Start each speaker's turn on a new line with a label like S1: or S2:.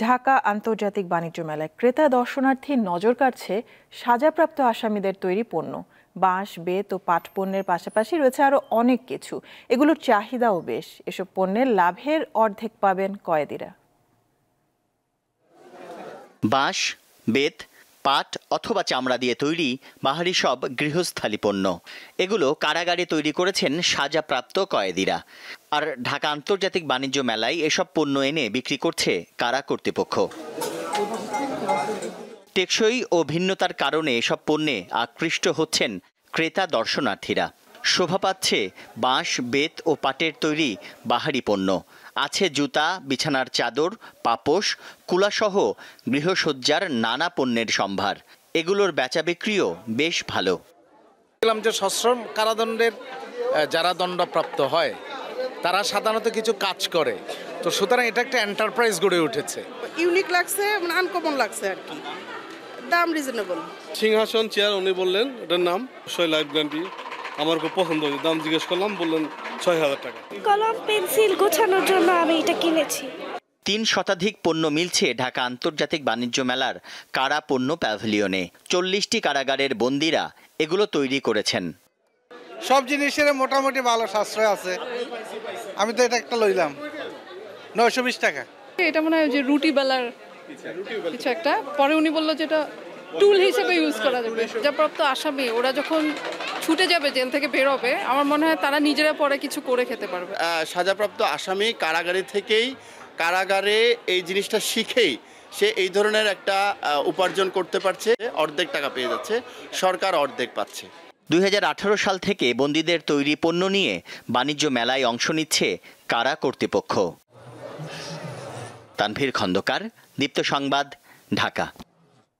S1: ঢাকা আন্তর্জাতিক বাণিজ্য মেলায় ক্রেতা দর্শনার্থী নজর কাড়ছে সাজাপ্রাপ্ত আসামিদের তৈরি পণ্য। বাঁশ, বেত ও পাট পণ্যের পাশাপাশি রয়েছে আরো অনেক কিছু। এগুলোর চাহিদাও বেশ। এসব পণ্যের লাভের অর্ধেক পাবেন কয়েদিরা।
S2: বাঁশ, বেত, পাট অথবা চামড়া দিয়ে তৈরি বাহারি সব গৃহস্থালী পণ্য, এগুলো কারাগারে তৈরি করেছেন সাজাপ্রাপ্ত কয়েদিরা। আর ঢাকা আন্তর্জাতিক বাণিজ্য মেলায় এসব পণ্য এনে বিক্রি করছে কারা কর্তৃপক্ষ। টেকসই ও ভিন্নতার কারণে এসব পণ্যে আকৃষ্ট হচ্ছেন ক্রেতা দর্শনার্থীরা। শোভা পাচ্ছে বাঁশ, বেত ও পাটের তৈরি বাহারি পণ্য। আছে জুতা, বিছানার চাদর, পাপোশ, কুলাসহ গৃহসজ্জার নানা পণ্যের সম্ভার। এগুলোর বেচা বিক্রিও বেশ ভালো।
S3: দেখলাম যে সশ্রম কারাদণ্ডের যারা দণ্ডপ্রাপ্ত হয় তারা সাধারণত কিছু কাজ করে, তো সুতরাং এটা একটা এন্টারপ্রাইজ গড়ে উঠেছে।
S4: ইউনিক লাগছে, মানে আনকমন লাগছে আর কি। দাম রিজনেবল।
S5: সিংহাসন চেয়ার উনি বললেন এটার নাম লাইফ গ্যারান্টি, আমার খুব পছন্দ হয়েছে। দাম জিজ্ঞেস করলাম, বললেন ৬,০০০ টাকা।
S6: কলম পেন্সিল গোছানোর জন্য আমি এটা কিনেছি।
S2: ৩ শতাধিক পণ্য মিলছে ঢাকা আন্তর্জাতিক বাণিজ্য মেলার কারা পণ্য প্যাভিলিয়নে। ৪০টি কারাগারের বন্দীরা এগুলো তৈরি করেছেন।
S7: সব জিনিসের মোটামুটি ভালো সাশ্রয় আছে। আমি তো এটা একটা লইলাম ৯২০ টাকা।
S8: এটা মনে হয় যে রুটি বেলার কিছু একটা। পরে উনি বললো যেটা টুল হিসেবে ইউজ করা যাবে। সাজাপ্রাপ্ত আসামি ওরা যখন ছুটে যাবে, জেল থেকে বের হবে, আমার মনে হয় তারা নিজেরা পরে কিছু করে খেতে পারবে।
S9: সাজাপ্রাপ্ত আসামি কারাগারে থেকেই, কারাগারে এই জিনিসটা শিখেই সে এই ধরনের একটা উপার্জন করতে পারছে। অর্ধেক টাকা পেয়ে যাচ্ছে, সরকার অর্ধেক পাচ্ছে।
S2: ২০১৮ সাল থেকে বন্দীদের তৈরি পণ্য নিয়ে বাণিজ্য মেলায় অংশ নিচ্ছে কারা কর্তৃপক্ষ। তানভীর খন্দকার, দীপ্ত সংবাদ, ঢাকা।